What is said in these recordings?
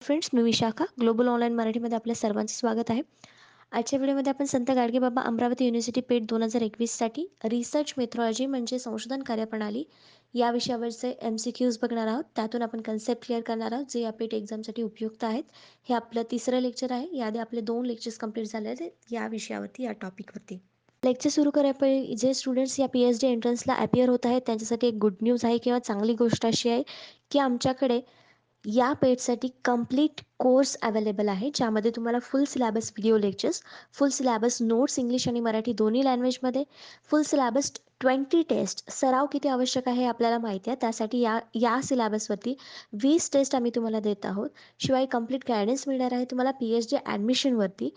Friends, मी Vishakha global online मराठीमध्ये आपल्या सर्वांचं स्वागत आहे. आजच्या व्हिडिओमध्ये आपण संत गाडगेबाबा अमरावती युनिव्हर्सिटी पेठ 2021साठी रिसर्च मेथॉडॉलॉजी म्हणजे संशोधन कार्यप्रणाली या विषयावरचे MCQs बघणार आहोत. त्यातून आपण कन्सेप्ट क्लिअर करणार आहोत, जे या पेठ एक्झामसाठी उपयुक्त आहेत. हे आपलं तिसरं लेक्चर आहे. याआधी आपले 2 लेक्चर्स कंप्लीट झाले आहेत या विषयावरती, या टॉपिकवरती. लेक्चर सुरू करायपहिले जे स्टुडंट्स या PhD एंट्रन्सला अपियर होत आहेत त्यांच्यासाठी एक गुड न्यूज आहे किंवा चांगली गोष्ट अशी आहे की आमच्याकडे या पेजसाठी कंप्लीट कोर्स अवेलेबल आहे, ज्यामध्ये तुम्हाला फुल सिलेबस व्हिडिओ लेक्चर्स, फुल सिलेबस नोट्स इंग्लिश आणि मराठी दोन्ही लँग्वेजमध्ये, फुल सिलेबस 20 टेस्ट. सराव किती आवश्यक आहे आपल्याला माहिती आहे, त्यासाठी या या सिलेबसवरती 20 टेस्ट आम्ही तुम्हाला देत आहोत. शिवाय कंप्लीट गायडन्स मिळणार आहे तुम्हाला PhD ॲडमिशनवरती.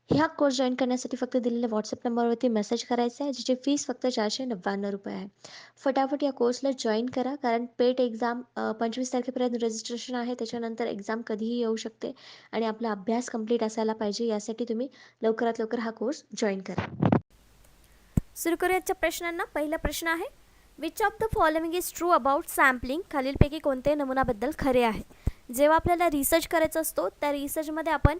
ह्या कोर्स जॉईन करण्यासाठी फक्त दिलेल्या व्हॉट्सअप नंबरवरती मेसेज करायचा आहे, जिची फीस फक्त 499 रुपये आहे. फटाफट या कोर्सला जॉईन करा, कारण पेट एक्झाम 25 तारखेपर्यंत रजिस्ट्रेशन आहे. त्याच्यानंतर एक्झाम कधीही येऊ शकते आणि आपला अभ्यास कंप्लीट असायला पाहिजे. यासाठी तुम्ही लवकरात लवकर हा कोर्स जॉईन करा. सुरू करूयाच्या प्रश्नांना. पहिला प्रश्न आहे, which of the following is true about sampling? खालीलपैकी कोणते नमुनाबद्दल खरे आहे? जेव्हा आपल्याला रिसर्च करायचा असतो त्या रिसर्चमध्ये आपण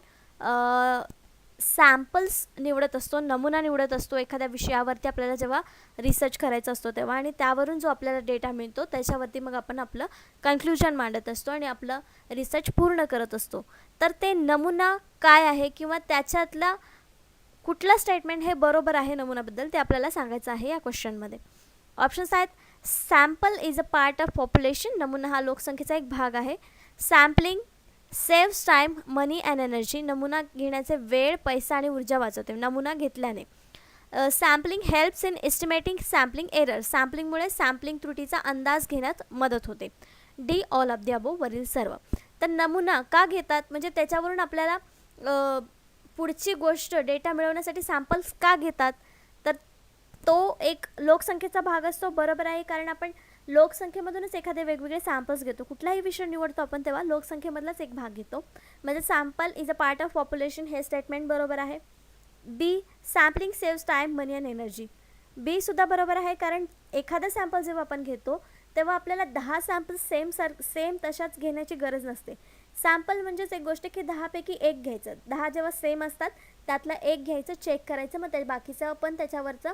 सॅम्पल्स निवडत असतो, नमुना निवडत असतो एखाद्या विषयावरती आपल्याला जेव्हा रिसर्च करायचा असतो तेव्हा, आणि त्यावरून जो आपल्याला डेटा मिळतो त्याच्यावरती मग आपण आपलं कन्क्ल्युजन मांडत असतो आणि आपलं रिसर्च पूर्ण करत असतो. तर ते नमुना काय आहे किंवा त्याच्यातला कुठला स्टेटमेंट हे बरोबर आहे नमुनाबद्दल ते आपल्याला सांगायचं आहे या क्वेश्चनमध्ये. ऑप्शन्स आहेत, sample is a part of population, नमुना हा लोकसंख्येचा एक भाग आहे. Sampling saves time, money and energy, नमुना घेण्याचे वेळ, पैसा आणि ऊर्जा वाचवते नमुना घेतल्याने. Sampling helps in estimating sampling error, सॅम्पलिंगमुळे सॅम्पलिंग त्रुटीचा अंदाज घेण्यात मदत होते. D all of the above, वरील सर्व. तर नमुना का घेतात म्हणजे त्याच्यावरून आपल्याला पुढची गोष्ट डेटा मिळवण्यासाठी सॅम्पल्स का घेतात, तर तो एक लोकसंख्येचा भाग असतो. बरोबर आहे, कारण आपण लोकसंख्येमधूनच एखादे वेगवेगळे सॅम्पल्स घेतो. कुठलाही विषय निवडतो आपण तेव्हा लोकसंख्येमधलाच एक भाग घेतो. म्हणजे sample is a part of population हे स्टेटमेंट बरोबर आहे. B, sampling saves time, money and energy, B सुद्धा बरोबर आहे, कारण एखादा सॅम्पल जेव्हा आपण घेतो तेव्हा आपल्याला 10 सॅम्पल्स सेम तशाच घेण्याची गरज नसते. सॅम्पल म्हणजेच एक गोष्ट की 10पैकी एक घ्यायचं, 10 जेव्हा सेम असतात त्यातला एक घ्यायचं, चेक करायचं, मग बाकीचं पण त्याच्यावरचं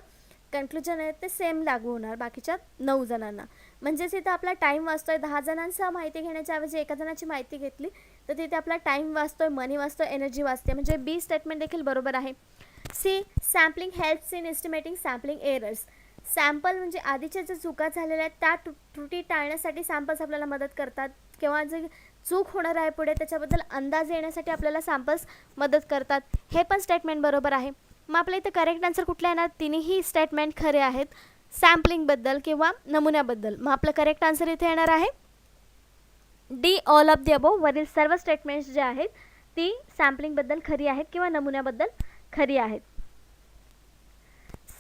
कन्क्लुजन आहे ते सेम लागू होणार बाकीच्या 9 जणांना. म्हणजेच इथं आपला टाईम वाचतोय. 10 जणांचा माहिती घेण्याच्या ऐवजी एका जणाची माहिती घेतली तर तिथे आपला टाईम वाचतोय, मनी वाचतोय, एनर्जी वाचते. म्हणजे बी स्टेटमेंट देखील बरोबर आहे. C, sampling helps in estimating sampling errors, sample म्हणजे आधीच्या ज्या चुका झालेल्या आहेत त्या त्रुटी टाळण्यासाठी सॅम्पल्स आपल्याला मदत करतात, किंवा जे चूक होणार आहे पुढे त्याच्याबद्दल अंदाज येण्यासाठी आपल्याला सॅम्पल्स मदत करतात. हे पण स्टेटमेंट बरोबर आहे. मग आपल्या इथं करेक्ट आन्सर कुठला येणार? तिन्ही स्टेटमेंट खरे आहेत सॅम्पलिंगबद्दल किंवा नमुन्याबद्दल. मग आपलं करेक्ट आन्सर इथे येणार आहे D all of the above, वरील सर्व स्टेटमेंट्स जे आहेत ती सॅम्पलिंगबद्दल खरी आहेत किंवा नमुन्याबद्दल खरी आहेत.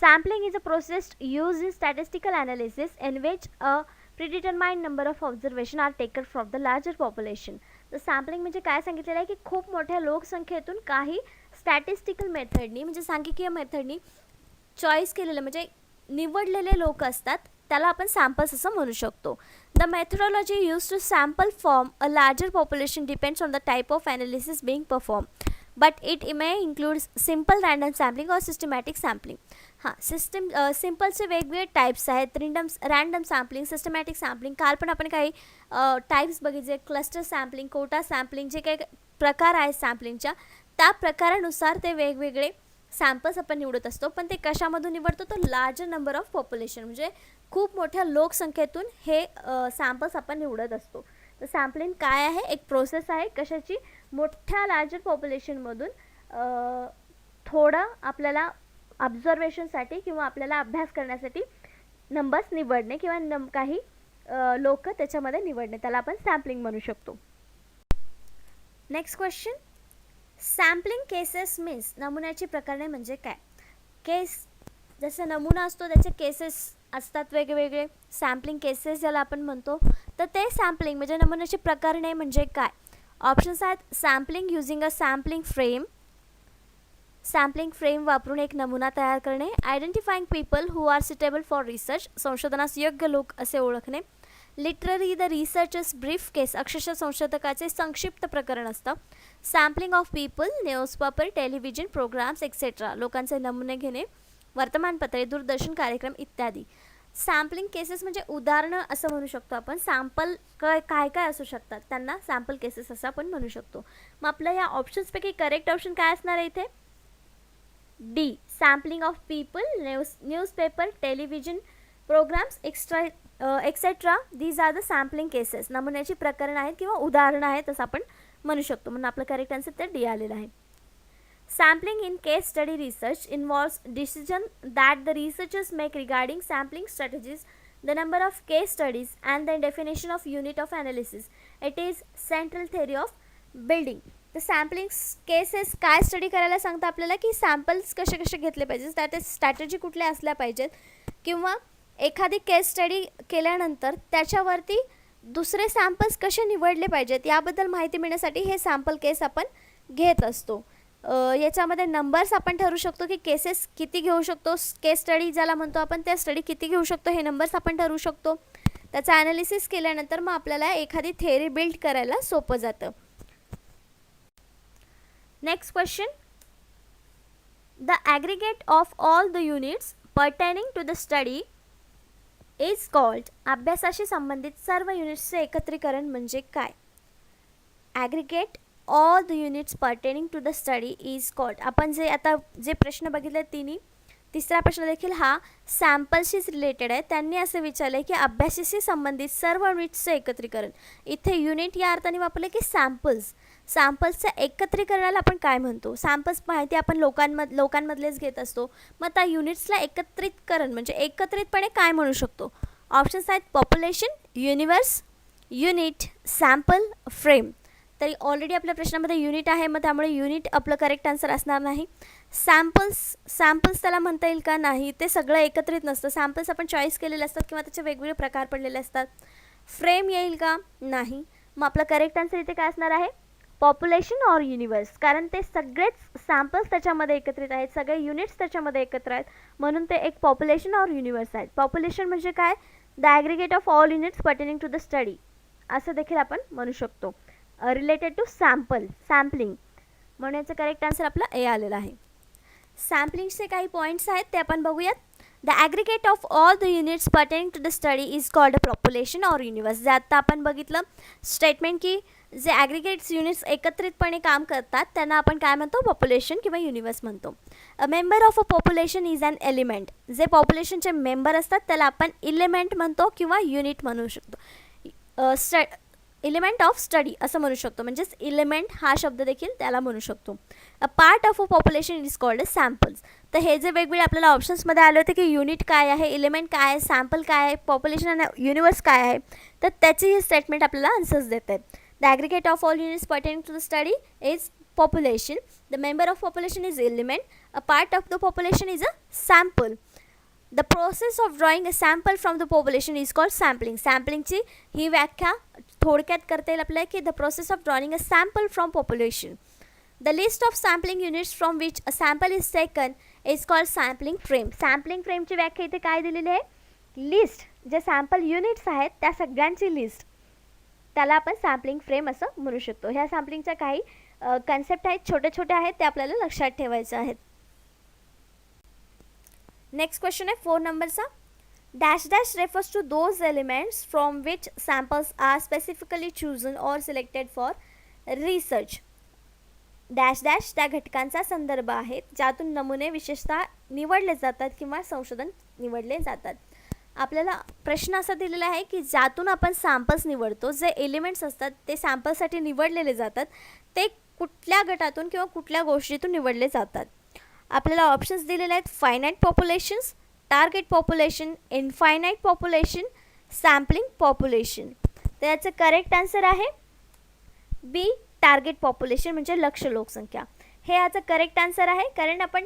Sampling is a process used in statistical analysis in which a predetermined number of observations are taken from the larger population. तर सॅम्पलिंग म्हणजे काय सांगितलेलं आहे की खूप मोठ्या लोकसंख्येतून काही स्टॅटिस्टिकल मेथडनी म्हणजे सांख्यिकीय मेथडनी चॉईस केलेलं म्हणजे निवडलेले लोक असतात त्याला आपण सॅम्पल्स असं म्हणू शकतो. The methodology use to sample form a larger population depends on the type of analysis being perform, but it may include simple random sampling or systematic sampling. हां, सिम्पलचे वेगवेगळे टाईप्स आहेत. Random sampling, systematic sampling. काल पण आपण काही types बघितले, cluster sampling, Kota sampling, जे काही प्रकार आहेत सॅम्पलिंगच्या त्या प्रकारानुसार ते वेगवेगळे सॅम्पल्स आपण निवडत असतो. पण ते कशामधून निवडतो? तर लार्जर नंबर ऑफ पॉप्युलेशन म्हणजे खूप मोठ्या लोकसंख्येतून हे सॅम्पल्स आपण निवडत असतो. तर सॅम्पलिंग काय आहे? एक प्रोसेस आहे कशाची? मोठ्या लार्जर पॉप्युलेशनमधून थोडं आपल्याला ऑब्झर्वेशनसाठी किंवा आपल्याला अभ्यास करण्यासाठी नंबर्स निवडणे किंवा काही लोक त्याच्यामध्ये निवडणे, त्याला आपण सॅम्पलिंग म्हणू शकतो. Next question, sampling cases means, नमुन्याची प्रकरणे म्हणजे काय? केस जसं नमुना असतो त्याचे केसेस असतात वेगवेगळे, सॅम्पलिंग केसेस ज्याला आपण म्हणतो. तर ते सॅम्पलिंग म्हणजे नमुन्याची प्रकरणे म्हणजे काय? ऑप्शन्स आहेत, sampling using a sampling frame, sampling frame वापरून एक नमुना तयार करणे. Identifying people who are suitable for research, संशोधनास योग्य लोक असे ओळखणे. Literally the researcher's brief case अक्षरशः संशोधकाचे संक्षिप्त प्रकरण असतं. Sampling of people newspaper television programmes etcetera लोकांचे नमुने घेणे वर्तमानपत्रे दूरदर्शन कार्यक्रम इत्यादी. सॅम्पलिंग केसेस म्हणजे उदाहरणं असं म्हणू शकतो आपण. सॅम्पल काय काय असू शकतात त्यांना सॅम्पल केसेस असं आपण म्हणू शकतो. मग आपल्या या ऑप्शन्सपैकी करेक्ट ऑप्शन काय असणार आहे इथे? D. Sampling of people newspaper television programmes etcetera these are the sampling cases. नमुन्याची प्रकरणं आहेत किंवा उदाहरणं आहेत असं आपण म्हणू शकतो. म्हणून आपलं करेक्ट आन्सर तर डी आलेलं आहे. Sampling in case study research involves decision that the researchers make regarding sampling strategies, the number of case studies, and the definition of unit of analysis. It is central theory of building. The sampling cases काय study करायला सांगतं आपल्याला की samples कसे कसे घेतले पाहिजेत, त्यात स्ट्रॅटेजी कुठल्या असल्या पाहिजेत किंवा एखादी केस स्टडी केल्यानंतर त्याच्यावरती दुसरे सॅम्पल्स कसे निवडले पाहिजेत याबद्दल माहिती मिळण्यासाठी हे सॅम्पल केस आपण घेत असतो. याच्यामध्ये नंबर्स आपण ठरवू शकतो की केसेस किती घेऊ शकतो. केस स्टडी ज्याला म्हणतो आपण त्या स्टडी किती घेऊ शकतो हे नंबर्स आपण ठरवू शकतो. त्याचा ॲनालिसिस केल्यानंतर मग आपल्याला एखादी थेअरी बिल्ड करायला सोपं जातं. Next question. The aggregate of all the units pertaining to the study is called. अभ्यासाशी संबंधित सर्व युनिट्सचे एकत्रीकरण म्हणजे काय? Aggregate all the units pertaining to the study is called. आपण जे प्रश्न बघितले तिन्ही, तिसरा प्रश्न देखील हा सॅम्पल्सशीच रिलेटेड आहे. त्यांनी असे विचारले की अभ्यासाशी संबंधित सर्व युनिट्सचे एकत्रीकरण. इथे युनिट या अर्थाने वापरले की सॅम्पल्सच्या एकत्रीकरणाला आपण काय म्हणतो? सॅम्पल्स माहिती आपण लोकांमधलेच घेत असतो. मग त्या युनिट्सला एकत्रितकरण म्हणजे एकत्रितपणे काय म्हणू शकतो? ऑप्शन्स आहेत population, universe, unit, sample, frame. तरी ऑलरेडी आपल्या प्रश्नामध्ये युनिट आहे, मग त्यामुळे युनिट आपलं करेक्ट आन्सर असणार नाही. सॅम्पल्स त्याला म्हणता येईल का? नाही, ते सगळं एकत्रित नसतं. सॅम्पल्स आपण चॉईस केलेले असतात किंवा त्याचे वेगवेगळे प्रकार पडलेले असतात. फ्रेम येईल का? नाही. मग आपलं करेक्ट आन्सर इथे काय असणार आहे? Population or universe. कारण ते सगळेच सॅम्पल्स त्याच्यामध्ये एकत्रित आहेत, सगळे युनिट्स त्याच्यामध्ये एकत्र आहेत, म्हणून ते एक पॉप्युलेशन ऑर युनिवर्स आहेत. पॉप्युलेशन म्हणजे काय? The aggregate of all units pertaining to the study असं देखील आपण म्हणू शकतो. रिलेटेड टू सॅम्पलिंग म्हणून याचं करेक्ट आन्सर आपला ए आलेला आहे. सॅम्पलिंगचे काही पॉईंट्स आहेत ते आपण बघूयात. The aggregate of all the units pertaining to the study is called a population or universe. जे आता आपण बघितलं स्टेटमेंट की जे ॲग्रिगेट्स युनिट्स एकत्रितपणे काम करतात त्यांना आपण काय म्हणतो? पॉप्युलेशन किंवा युनिवर्स म्हणतो. A member of a population is an element. जे पॉप्युलेशनचे मेंबर असतात त्याला आपण इलिमेंट म्हणतो किंवा युनिट म्हणू शकतो. एलिमेंट ऑफ स्टडी असं म्हणू शकतो, म्हणजेच इलिमेंट हा शब्द देखील त्याला म्हणू शकतो. अ part of a population is called samples. तर हे जे वेगवेगळे आपल्याला ऑप्शन्समध्ये आले होते की युनिट काय आहे, इलिमेंट काय आहे, सॅम्पल काय आहे, पॉप्युलेशन आणि युनिवर्स काय आहे, तर त्याची ही स्टेटमेंट आपल्याला आन्सर्स देत आहेत. The aggregate of all units pertaining to the study is population. The member of population is element. A part of the population is a sample. The process of drawing a sample from the population is called sampling. Sampling ची ही व्याख्या थोडक्यात करता येईल आपल्याला की the process of drawing a sample from population. The list of sampling units from which a sample is taken is called sampling frame. Sampling frame ची व्याख्या इथे काय दिलेली आहे? लिस्ट, जे सॅम्पल युनिट्स आहेत त्या सगळ्यांची लिस्ट, त्याला आपण सॅम्पलिंग फ्रेम असं म्हणू शकतो. ह्या सॅम्पलिंगच्या काही कन्सेप्ट आहेत, छोटे छोटे आहेत, ते आपल्याला लक्षात ठेवायचे आहेत. नेक्स्ट क्वेश्चन आहे 4 नंबरचा. Dash dash refers to those elements from which samples are specifically chosen or selected for research. Dash dash त्या घटकांचा संदर्भ आहे ज्यातून नमुने विशेषतः निवडले जातात किंवा संशोधन निवडले जातात. आपल्याला प्रश्न असा दिलेला आहे की ज्यातून आपण सॅम्पल्स निवडतो, जे एलिमेंट्स असतात ते सॅम्पल्ससाठी निवडलेले जातात, ते कुठल्या गटातून किंवा कुठल्या गोष्टीतून निवडले जातात. आपल्याला ऑप्शन्स दिलेले आहेत finite populations, target population, infinite population, sampling population. तर याचं करेक्ट आन्सर आहे बी, टार्गेट पॉप्युलेशन म्हणजे लक्ष्य लोकसंख्या. हे याचं करेक्ट आन्सर आहे, कारण आपण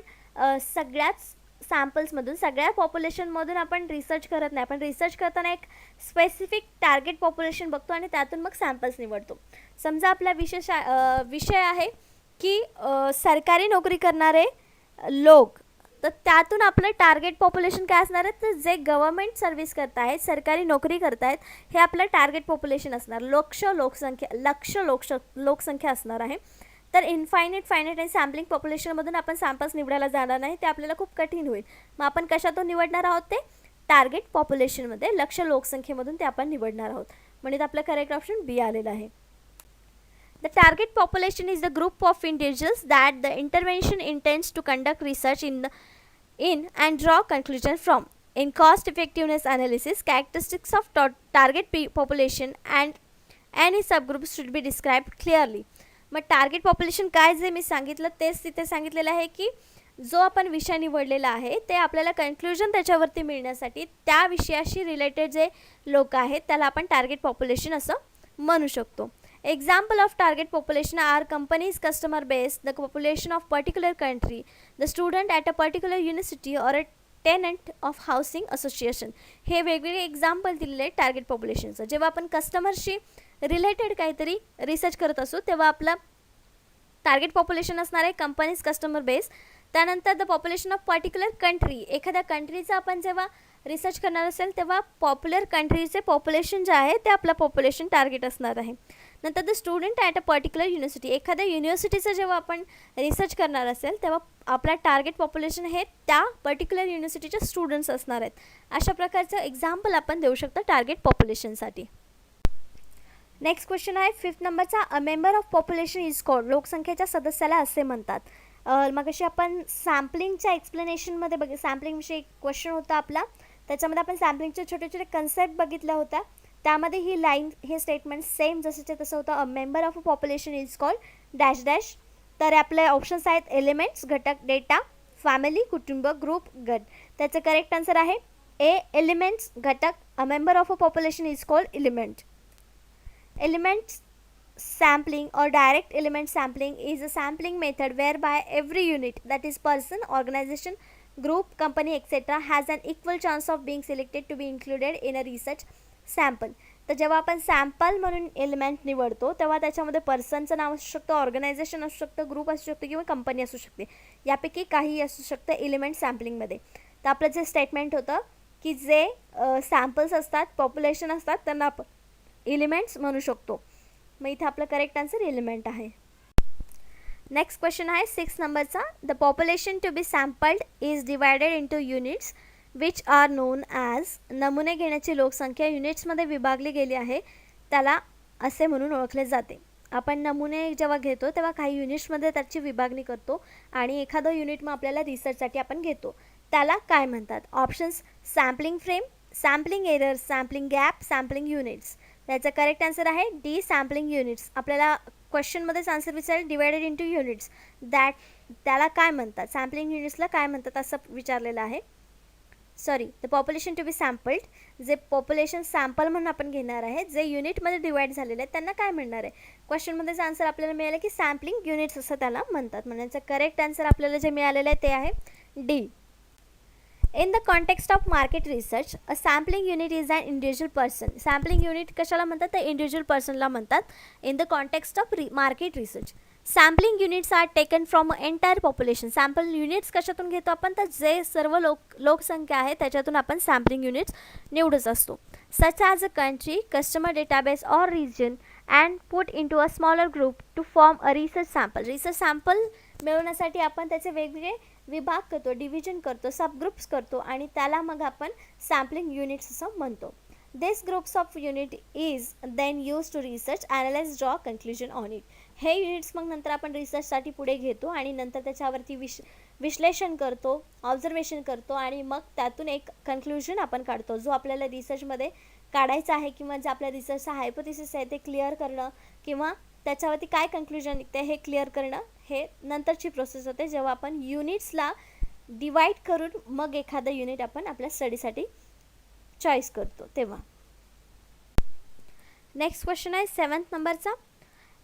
सगळ्याच सॅम्पल्समधून, सगळ्या पॉप्युलेशनमधून आपण रिसर्च करत नाही. आपण रिसर्च करताना एक स्पेसिफिक टार्गेट पॉप्युलेशन बघतो आणि त्यातून मग सॅम्पल्स निवडतो. समजा आपला विषय आहे की सरकारी नोकरी करणारे लोक, तर त्यातून आपलं टार्गेट पॉप्युलेशन काय असणार आहे, तर जे गव्हर्मेंट सर्व्हिस करत आहेत, सरकारी नोकरी करत आहेत, हे आपलं टार्गेट पॉप्युलेशन असणार, लक्ष लोकसंख्या असणार आहे. तर फायनाईट आणि सॅम्पलिंग पॉप्युलेशनमधून आपण सॅम्पल्स निवडायला जाणार नाही, ते आपल्याला खूप कठीण होईल. मग आपण कशातून निवडणार आहोत, ते टार्गेट पॉप्युलेशनमध्ये लक्ष लोकसंख्येमधून ते आपण निवडणार आहोत. म्हणजे आपलं करेक्ट ऑप्शन बी आलेलं आहे. The target population is the group of individuals that the intervention intends to conduct research in and draw conclusions from. In cost effectiveness analysis, characteristics of target population and any subgroups should be described clearly. मग target population काय जे मी सांगितलं तेच तिथे सांगितलेलं आहे की जो आपण विषय निवडलेला आहे ते आपल्याला कन्क्लुजन त्याच्यावरती मिळण्यासाठी त्या विषयाशी रिलेटेड जे लोक आहेत त्याला आपण टार्गेट पॉप्युलेशन असं म्हणू शकतो. Example of target population are companies' customer base, the population of particular country, the student at a particular university or a tenant of housing association. हे वेगवेगळे एक्झाम्पल दिलेले टार्गेट पॉप्युलेशनचं. जेव्हा आपण कस्टमरशी रिलेटेड काहीतरी रिसर्च करत असू तेव्हा आपला टार्गेट पॉप्युलेशन असणार आहे कंपनीज कस्टमर बेस. त्यानंतर the population of particular country, एखाद्या कंट्रीचा आपण जेव्हा रिसर्च करणार असेल तेव्हा पॉप्युलर कंट्रीचे पॉप्युलेशन जे आहे ते आपलं पॉप्युलेशन टार्गेट असणार आहे. नंतर the student at a particular university, एखाद्या युनिव्हर्सिटीचं जेव्हा आपण रिसर्च करणार असेल तेव्हा आपला टार्गेट पॉप्युलेशन हे त्या पर्टिक्युलर युनिव्हर्सिटीचे स्टुडंट्स असणार आहेत. अशा प्रकारचं एक्झाम्पल आपण देऊ शकतो टार्गेट पॉप्युलेशनसाठी. नेक्स्ट क्वेश्चन आहे 5th नंबरचा. अ member of population is called, लोकसंख्येच्या सदस्याला असे म्हणतात. मग अशी आपण सॅम्पलिंगच्या एक्सप्लेनेशनमध्ये सॅम्पलिंगविषयी क्वेश्चन होता आपला, त्याच्यामध्ये आपण सॅम्पलिंगचे छोटे छोटे कन्सेप्ट बघितल्या होत्या. त्यामध्ये ही लाईन हे स्टेटमेंट सेम जसंच्या तसं होतं. अ member of a population is called dash dash. तर आपले ऑप्शन्स आहेत एलिमेंट्स घटक, डेटा, फॅमिली कुटुंब, ग्रुप गट. त्याचं करेक्ट आन्सर आहे ए एलिमेंट्स घटक. अ member of a population is called element. Elements sampling or direct element sampling is a sampling method whereby every unit, that is person, organization, group, company, etc. has an equal chance of being selected to be included in a research sample. तर जेव्हा आपण sample म्हणून element निवडतो तेव्हा त्याच्यामध्ये पर्सनचं नाव असू शकतं, organisation असू शकतं, ग्रुप असू शकतं किंवा कंपनी असू शकते. यापैकी काही असू शकतं एलिमेंट सॅम्पलिंगमध्ये. तर आपलं जे स्टेटमेंट होतं की जे सॅम्पल्स असतात, पॉप्युलेशन असतात, त्यांना आपण एलिमेंट्स म्हणू शकतो. मग इथे आपलं करेक्ट आन्सर एलिमेंट आहे. नेक्स्ट क्वेश्चन आहे 6 नंबरचा. The population to be sampled is divided into units which are known as. नमुने घेण्याची लोकसंख्या युनिट्समध्ये विभागली गेली आहे त्याला असे म्हणून ओळखले जाते. आपण नमुने जेव्हा घेतो तेव्हा काही युनिट्समध्ये त्याची विभागणी करतो आणि एखादं युनिट मग आपल्याला रिसर्चसाठी आपण घेतो, त्याला काय म्हणतात. Options sampling frame, sampling errors, sampling gap, sampling units. त्याचं करेक्ट आन्सर आहे डी सॅम्पलिंग युनिट्स. आपल्याला क्वेश्चनमध्येच आन्सर विचारेल डिवायडेड इंटू युनिट्स, त्याला काय म्हणतात, सॅम्पलिंग युनिट्सला काय म्हणतात असं विचारलेलं आहे. Sorry, the population to be सॅम्पल्ड, जे पॉप्युलेशन सॅम्पल म्हणून आपण घेणार आहे, जे युनिटमध्ये डिवाईड झालेले आहेत त्यांना काय म्हणणार आहे. क्वेश्चनमध्येच आन्सर आपल्याला मिळालं की सॅम्पलिंग युनिट्स असं त्याला म्हणतात. म्हणजे करेक्ट आन्सर आपल्याला जे मिळालेलं आहे ते आहे D. In the context of market research, a sampling unit is an individual person. Sampling unit कशाला म्हणतात, तर इंडिव्हिज्युअल पर्सनला म्हणतात. In the context of market research, sampling units are taken from entire population. Sample units कशातून घेतो आपण, तर जे सर्व लोकसंख्या आहे त्याच्यातून आपण सॅम्पलिंग युनिट्स निवडत असतो. Such as a country, customer database or region and put into a smaller group to form a research sample. Research sample मिळवण्यासाठी आपण त्याचे वेगवेगळे विभाग करतो, डिव्हिजन करतो, सबग्रुप्स करतो आणि त्याला मग आपण सॅम्पलिंग युनिट्स असं म्हणतो. This groups of unit is then use to research, analyse, draw conclusion on it. हे युनिट्स मग नंतर आपण रिसर्चसाठी पुढे घेतो आणि नंतर त्याच्यावरती विश्लेषण करतो, ऑब्झर्वेशन करतो आणि मग त्यातून एक कन्क्लुजन आपण काढतो जो आपल्याला रिसर्चमध्ये काढायचा आहे किंवा जे आपल्या रिसर्चचा हायपोथिसिस आहे ते क्लिअर करणं किंवा त्याच्यावरती काय कन्क्लुजन निघते हे क्लिअर करणं, हे नंतरची प्रोसेस होते जेव्हा आपण युनिट्सला डिवाईड करून मग एखादं युनिट आपण आपल्या स्टडीसाठी चॉईस करतो तेव्हा. नेक्स्ट क्वेश्चन आहे 7th नंबरचा.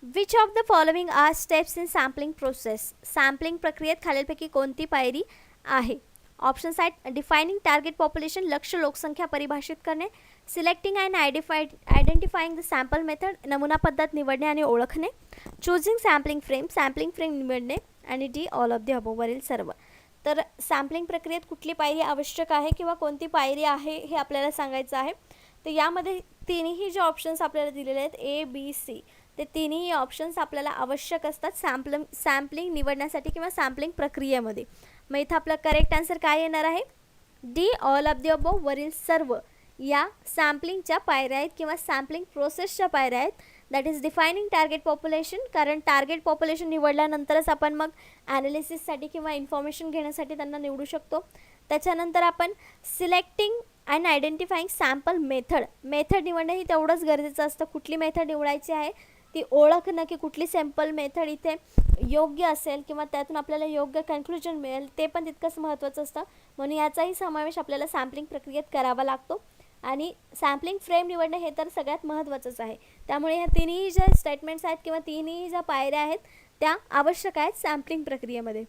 Which of the following are steps in sampling process. Sampling प्रक्रियेत खालीलपैकी कोणती पायरी आहे. ऑप्शन्स आहेत डिफायनिंग टार्गेट पॉप्युलेशन, लक्ष्य लोकसंख्या परिभाषित करणे, selecting and identifying the sample method, नमुना पद्धत निवडणे आणि ओळखणे, चूजिंग सॅम्पलिंग फ्रेम निवडणे आणि D all of the above वरील सर्व. तर सॅम्पलिंग प्रक्रियेत कुठली पायरी आवश्यक आहे किंवा कोणती पायरी आहे हे आपल्याला सांगायचं आहे. तर यामध्ये तिन्ही जे ऑप्शन्स आपल्याला दिलेले आहेत A, B, C, ते तिन्ही ऑप्शन्स आपल्याला आवश्यक असतात सॅम्पलिंग निवडण्यासाठी किंवा सॅम्पलिंग प्रक्रियेमध्ये. मग इथं आपलं करेक्ट आन्सर काय येणार आहे? D, all of the above, वरील सर्व या सॅम्पलिंगच्या पायऱ्या आहेत किंवा सॅम्पलिंग प्रोसेसच्या पायऱ्या आहेत. That is defining target population, कारण टार्गेट पॉप्युलेशन निवडल्यानंतरच आपण मग ॲनालिसिससाठी किंवा इन्फॉर्मेशन घेण्यासाठी त्यांना निवडू शकतो. त्याच्यानंतर आपण selecting and identifying sample method निवडणं ही तेवढंच गरजेचं असतं. कुठली मेथड निवडायची आहे ती ओळखणं, की कुठली सॅम्पल मेथड इथे योग्य असेल किंवा त्यातून आपल्याला योग्य कन्क्लुजन मिळेल, ते पण तितकंच महत्त्वाचं असतं. म्हणून याचाही समावेश आपल्याला सॅम्पलिंग प्रक्रियेत करावा लागतो. आणि सॅम्पलिंग फ्रेम निवडणं हे तर सगळ्यात महत्त्वाचंच आहे. त्यामुळे ह्या तिन्ही ज्या स्टेटमेंट्स आहेत किंवा तिन्ही ज्या पायऱ्या आहेत त्या आवश्यक आहेत सॅम्पलिंग प्रक्रियेमध्ये.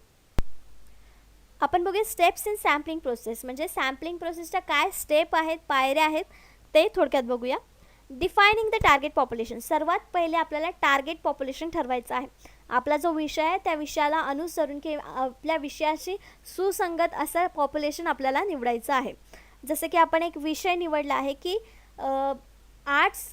आपण बघूया स्टेप्स इन सॅम्पलिंग प्रोसेस, म्हणजे सॅम्पलिंग प्रोसेसच्या काय स्टेप आहेत, पायऱ्या आहेत ते थोडक्यात बघूया. डिफायनिंग द टार्गेट पॉप्युलेशन, सर्वात पहिले आपल्याला टार्गेट पॉप्युलेशन ठरवायचं आहे. आपला जो विषय आहे त्या विषयाला अनुसरून किंवा आपल्या विषयाशी सुसंगत असं पॉप्युलेशन आपल्याला निवडायचं आहे. जसं की आपण एक विषय निवडला आहे की आर्ट्स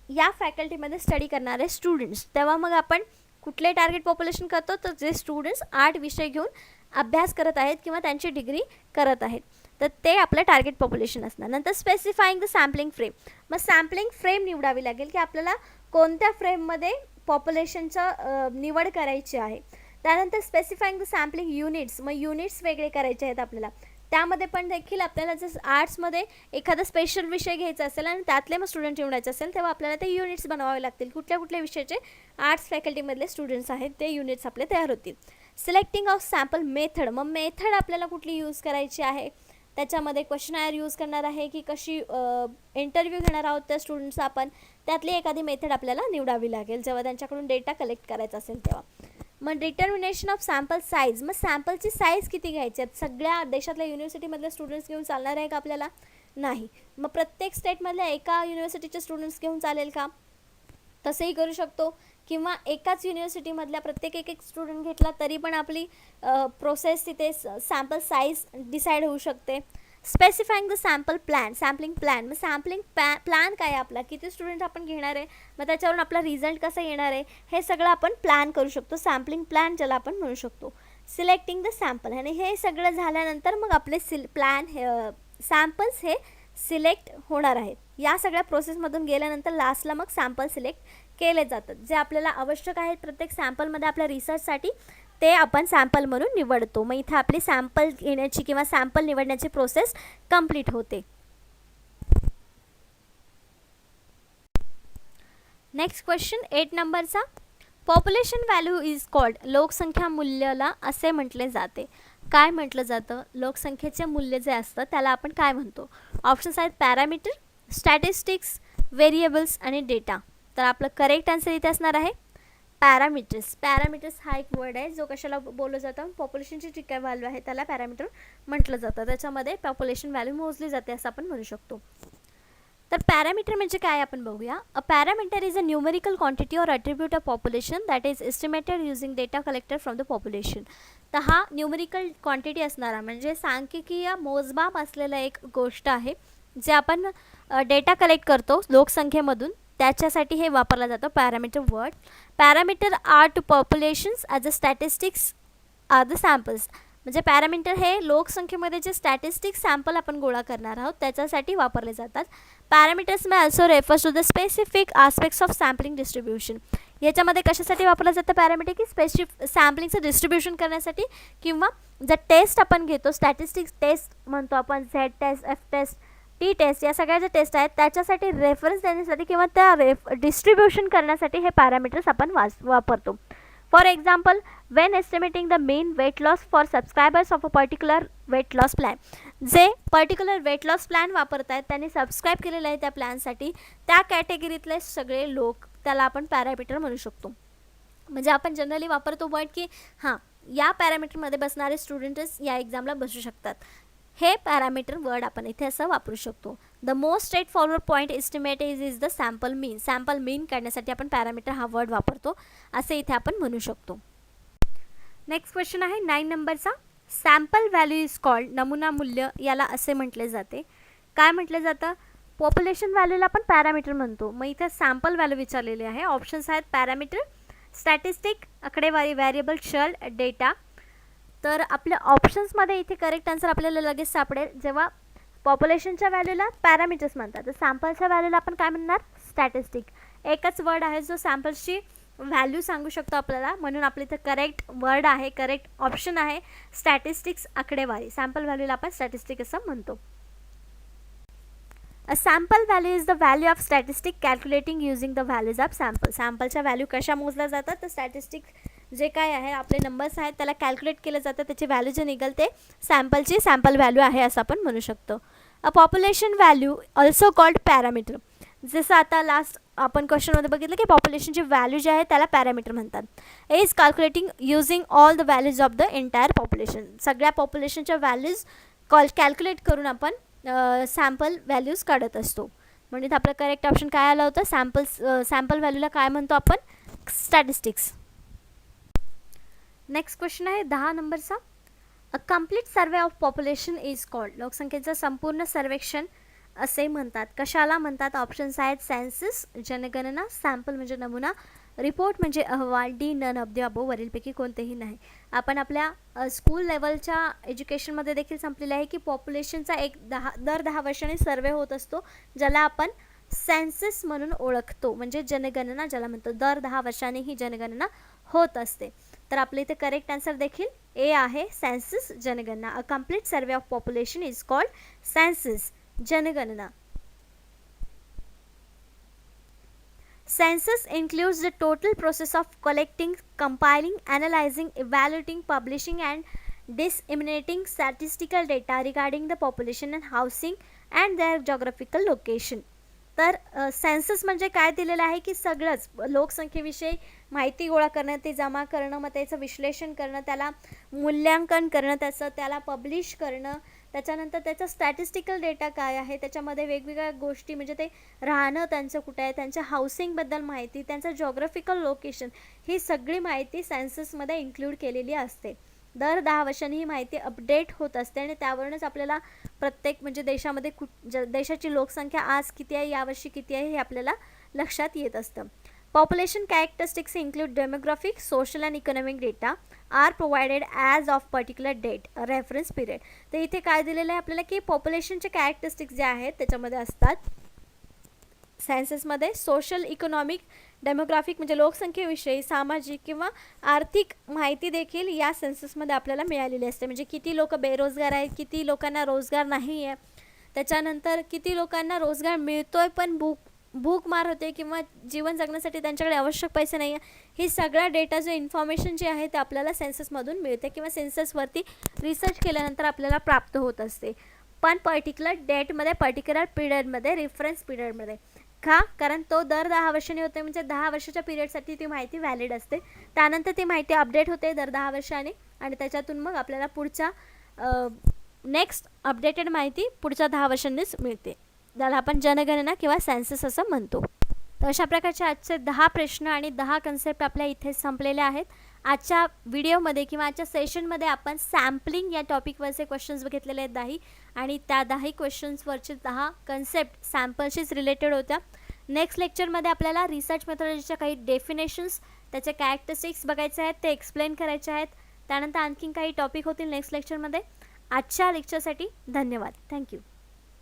या फॅकल्टीमध्ये स्टडी करणारे स्टुडंट्स, तेव्हा मग आपण कुठले टार्गेट पॉप्युलेशन करतो, तर जे स्टुडंट्स आर्ट विषय घेऊन अभ्यास करत आहेत किंवा त्यांची डिग्री करत आहेत, तर ते आपलं टार्गेट पॉप्युलेशन असणार. नंतर स्पेसिफाईंग द सॅम्पलिंग फ्रेम, मग सॅम्पलिंग फ्रेम निवडावी लागेल की आपल्याला कोणत्या फ्रेममध्ये पॉप्युलेशनचं निवड करायची आहे. त्यानंतर स्पेसिफाईंग द सॅम्पलिंग युनिट्स, मग युनिट्स वेगळे करायचे आहेत आपल्याला. त्यामध्ये पण देखील आपल्याला जर आर्ट्समध्ये एखादा स्पेशल विषय घ्यायचा असेल आणि त्यातले मग स्टुडंट निवडायचे असेल, तेव्हा आपल्याला ते युनिट्स बनवावे लागतील. कुठल्या विषयाचे आर्ट्स फॅकल्टीमधले स्टुडंट्स आहेत ते युनिट्स आपले तयार होतील. सिलेक्टिंग ऑफ सॅम्पल मेथड, मग मेथड आपल्याला कुठली यूज करायची आहे, त्याच्यामध्ये क्वेश्चनायर यूज करणार आहे की कशी इंटरव्ह्यू घेणार आहोत त्या स्टुडंट्सचा आपण, त्यातली एखादी मेथड आपल्याला निवडावी लागेल जेव्हा त्यांच्याकडून डेटा कलेक्ट करायचा असेल तेव्हा. मग डिटर्मिनेशन ऑफ सॅम्पल साईज, मग सॅम्पलची साईज किती घ्यायची आहेत, सगळ्या देशातल्या युनिव्हर्सिटीमधल्या स्टुडंट्स घेऊन चालणार आहे का आपल्याला? नाही. मग प्रत्येक स्टेटमधल्या एका युनिव्हर्सिटीचे स्टुडंट्स घेऊन चालेल का? तसंही करू शकतो. किंवा एकाच युनिव्हर्सिटीमधल्या प्रत्येक एक स्टुडंट घेतला तरी पण आपली प्रोसेस तिथे सॅम्पल साईज डिसाईड होऊ शकते. Specifying the sample plan, sampling plan, मग सॅम्पलिंग प्लॅन काय आहे आपला, किती स्टुडंट आपण घेणार आहे, मग त्याच्यावरून आपला रिझल्ट कसा येणार आहे, हे सगळं आपण प्लॅन करू शकतो. सॅम्पलिंग प्लॅन ज्याला आपण म्हणू शकतो. सिलेक्टिंग द सॅम्पल, आणि हे सगळं झाल्यानंतर मग आपले सॅम्पल्स हे सिलेक्ट होणार आहेत. या सगळ्या प्रोसेसमधून गेल्यानंतर लास्टला मग सॅम्पल सिलेक्ट केले जातात. जे आपल्याला आवश्यक आहेत प्रत्येक सॅम्पलमध्ये आपल्या रिसर्चसाठी, ते आपण सॅम्पल म्हणून निवडतो. मग इथे आपली सॅम्पल घेण्याची किंवा सॅम्पल निवडण्याची प्रोसेस कंप्लीट होते. नेक्स्ट क्वेश्चन 8 नंबरचा, पॉप्युलेशन व्हॅल्यू इज कॉल्ड, लोकसंख्या मूल्याला असे म्हटले जाते. काय म्हटलं जातं? लोकसंख्येचे मूल्य जे असतं त्याला आपण काय म्हणतो? ऑप्शन्स आहेत पॅरामीटर, स्टॅटिस्टिक्स, व्हेरिएबल्स आणि डेटा. तर आपलं करेक्ट आन्सर इथे असणार आहे पॅरामीटर्स. पॅरामीटर्स हा एक वर्ड आहे जो कशाला बोललं जातं, पॉप्युलेशनची जी काय व्हॅल्यू आहे त्याला पॅरामीटर म्हटलं जातं. त्याच्यामध्ये पॉप्युलेशन व्हॅल्यू मोजली जाते असं आपण म्हणू शकतो. तर पॅरामीटर म्हणजे काय आपण बघूया. A parameter is a numerical quantity or attribute of population that is estimated using data collected from the population. तर हा न्यूमेरिकल क्वांटिटी असणारा म्हणजे सांख्यिकीय मोजमाप असलेला एक गोष्ट आहे जे आपण डेटा कलेक्ट करतो लोकसंख्येमधून, त्याच्यासाठी हे वापरलं जातं parameter word. Parameter are to populations as a statistics are the samples, म्हणजे पॅरामीटर हे लोकसंख्येमध्ये जे स्टॅटिस्टिक्स सॅम्पल आपण गोळा करणार आहोत त्याच्यासाठी वापरले जातात. Parameters may also refers to the specific aspects of sampling distribution. याच्यामध्ये कशासाठी वापरलं जातं पॅरामीटर, की सॅम्पलिंगचं डिस्ट्रीब्युशन करण्यासाठी किंवा जर टेस्ट आपण घेतो, स्टॅटिस्टिक्स टेस्ट म्हणतो आपण, Z test, F test, T test, या सगळ्या ज्या टेस्ट आहेत त्याच्यासाठी रेफरन्स देण्यासाठी किंवा त्या डिस्ट्रीब्युशन करण्यासाठी हे पॅरामीटर्स आपण वापरतो. For example, when estimating the mean weight loss for subscribers of a particular weight loss plan, जे पर्टिक्युलर वेट लॉस प्लॅन वापरत आहेत त्यांनी सबस्क्राईब केलेलं आहे त्या प्लॅनसाठी, त्या कॅटेगरीतले सगळे लोक, त्याला आपण पॅरामीटर म्हणू शकतो. म्हणजे आपण जनरली वापरतो वर्ड की हां, या पॅरामीटरमध्ये बसणारे स्टुडंट्स या एक्झामला बसू शकतात. हे पॅरामीटर वर्ड आपण इथे असं वापरू शकतो. The most straightforward point estimate is the sample mean. Sample mean काढण्यासाठी आपण पॅरामीटर हा वर्ड वापरतो असे इथे आपण म्हणू शकतो. नेक्स्ट क्वेश्चन आहे 9 नंबरचा, सॅम्पल व्हॅल्यू इज कॉल्ड, नमुना मूल्य याला असे म्हटले जाते. काय म्हटलं जातं? पॉप्युलेशन व्हॅल्यूला आपण पॅरामीटर म्हणतो. मग इथे सॅम्पल व्हॅल्यू विचारलेले आहे. ऑप्शन्स आहेत पॅरामीटर, स्टॅटिस्टिक आकडेवारी, व्हेरिएबल, चल, डेटा. तर आपल्या ऑप्शन्समध्ये इथे करेक्ट आन्सर आपल्याला लगेच सापडेल. जेव्हा पॉप्युलेशनच्या व्हॅल्यूला पॅरामीटर्स म्हणतात, तर सॅम्पलच्या व्हॅल्यूला आपण काय म्हणणार? स्टॅटिस्टिक. एकच वर्ड आहे जो सॅम्पल्सची व्हॅल्यू सांगू शकतो आपल्याला, म्हणून आपल्या इथं करेक्ट वर्ड आहे, करेक्ट ऑप्शन आहे स्टॅटिस्टिक्स, आकडेवारी. सॅम्पल व्हॅल्यूला आपण स्टॅटिस्टिक असं म्हणतो. A sample value is the value of statistic calculating using the values of sample. सॅम्पलच्या व्हॅल्यू कशा मोजल्या जातात? तर स्टॅटिस्टिक जे काय आहे आपले नंबर्स आहेत त्याला कॅल्क्युलेट केलं जातं, त्याची व्हॅल्यू जे निघेल ते सॅम्पलची सॅम्पल व्हॅल्यू आहे असं आपण म्हणू शकतो. A population value also called parameter. जसं आता लास्ट आपण क्वेश्चनमध्ये बघितलं की पॉप्युलेशनची व्हॅल्यू जी आहे त्याला पॅरामीटर म्हणतात. Is calculating using all the values of the entire population. सगळ्या पॉप्युलेशनच्या व्हॅल्यूज कॅल्क्युलेट करून आपण सॅम्पल व्हॅल्यूज काढत असतो. म्हणजे आपलं करेक्ट ऑप्शन काय आलं होतं? सॅम्पल व्हॅल्यूला काय म्हणतो आपण? स्टॅटिस्टिक्स. नेक्स्ट क्वेश्चन आहे 10 नंबरचा. A complete survey of population is called. लोकसंख्येचं संपूर्ण सर्वेक्षण असे म्हणतात. कशाला म्हणतात? ऑप्शन्स आहेत सेन्सस, जनगणना, सॅम्पल म्हणजे नमुना, रिपोर्ट म्हणजे अहवाल, D none of the above, वरीलपैकी कोणतेही नाही. आपण आपल्या स्कूल लेवलच्या एज्युकेशनमध्ये देखील संपलेलं आहे की पॉप्युलेशनचा दर 10 वर्षांनी सर्वे होत असतो, ज्याला आपण सेन्सस म्हणून ओळखतो, म्हणजे जनगणना ज्याला म्हणतो. दर 10 वर्षांनी ही जनगणना होत असते. तर आपल्या इथे करेक्ट आन्सर देखील ए आहे, सेन्सस, जनगणना. A complete survey of population is called census, जनगणना. Census includes the total process of collecting, compiling, analyzing, evaluating, publishing and disseminating statistical data regarding the population and housing and their geographical location. तर census म्हणजे काय दिलेलं आहे की सगळंच लोकसंख्येविषयी माहिती गोळा करणं, ते जमा करणं, मग त्याचं विश्लेषण करणं, त्याला मूल्यांकन करणं, त्याला पब्लिश करणं, त्याच्यानंतर त्याचा स्टॅटिस्टिकल डेटा काय आहे, त्याच्यामध्ये वेगवेगळ्या गोष्टी म्हणजे ते राहणं त्यांचं कुठं आहे, त्यांच्या हाऊसिंगबद्दल माहिती, त्यांचं जॉग्राफिकल लोकेशन, ही सगळी माहिती सेन्ससमध्ये इन्क्लूड केलेली असते. दर 10 वर्षांनी ही माहिती अपडेट होत असते आणि त्यावरूनच आपल्याला प्रत्येक म्हणजे देशामध्ये देशाची लोकसंख्या आज किती आहे, यावर्षी किती आहे, हे आपल्याला लक्षात येत असतं. Population characteristics include demographic, social and economic data are provided as of particular date reference period. तर इथे काय दिलेलं आहे आपल्याला की पॉप्युलेशनचे कॅरेक्टरिस्टिक्स जे आहेत त्याच्यामध्ये असतात सेन्ससमध्ये सोशल, इकॉनॉमिक, डेमोग्राफिक म्हणजे लोकसंख्येविषयी, सामाजिक किंवा आर्थिक माहिती देखील या सेन्ससमध्ये आपल्याला मिळालेली असते. म्हणजे किती लोक बेरोजगार आहेत, किती लोकांना रोजगार नाही आहे, त्याच्यानंतर किती लोकांना रोजगार मिळतोय पण भूक मार होते किंवा जीवन जगण्यासाठी त्यांच्याकडे आवश्यक पैसे नाही आहे, ही सगळा डेटा जो इन्फॉर्मेशन जे आहे ते आपल्याला सेन्ससमधून मिळते किंवा सेन्ससवरती रिसर्च केल्यानंतर आपल्याला प्राप्त होत असते. पण पर्टिक्युलर डेटमध्ये, पर्टिक्युलर पिरियडमध्ये, रेफरन्स पिरियडमध्ये. का? कारण तो दर 10 वर्षांनी होते, म्हणजे 10 वर्षाच्या पिरियडसाठी ती माहिती व्हॅलिड असते. त्यानंतर ती माहिती अपडेट होते दर 10 वर्षांनी आणि त्याच्यातून मग आपल्याला पुढच्या नेक्स्ट अपडेटेड माहिती पुढच्या 10 वर्षांनीच मिळते. त्याला आपण जनगणना किंवा सेन्सस असं म्हणतो. तर अशा प्रकारचे आजचे 10 प्रश्न आणि 10 कन्सेप्ट आपल्या इथे संपलेले आहेत. आजच्या व्हिडिओमध्ये किंवा आजच्या सेशनमध्ये आपण सॅम्पलिंग या टॉपिकवरचे क्वेश्चन्स बघितलेले आहेत 10 आणि त्या 10 क्वेश्चन्सवरचे 10 कन्सेप्ट सॅम्पलशीच रिलेटेड होत्या. नेक्स्ट लेक्चरमध्ये आपल्याला रिसर्च मेथॉडॉलॉजीच्या काही डेफिनेशन्स, त्याचे कॅरेक्टरिस्टिक्स बघायचे आहेत, ते एक्सप्लेन करायचे आहेत. त्यानंतर आणखीन काही टॉपिक होतील नेक्स्ट लेक्चरमध्ये. आजच्या लेक्चरसाठी धन्यवाद. थँक्यू.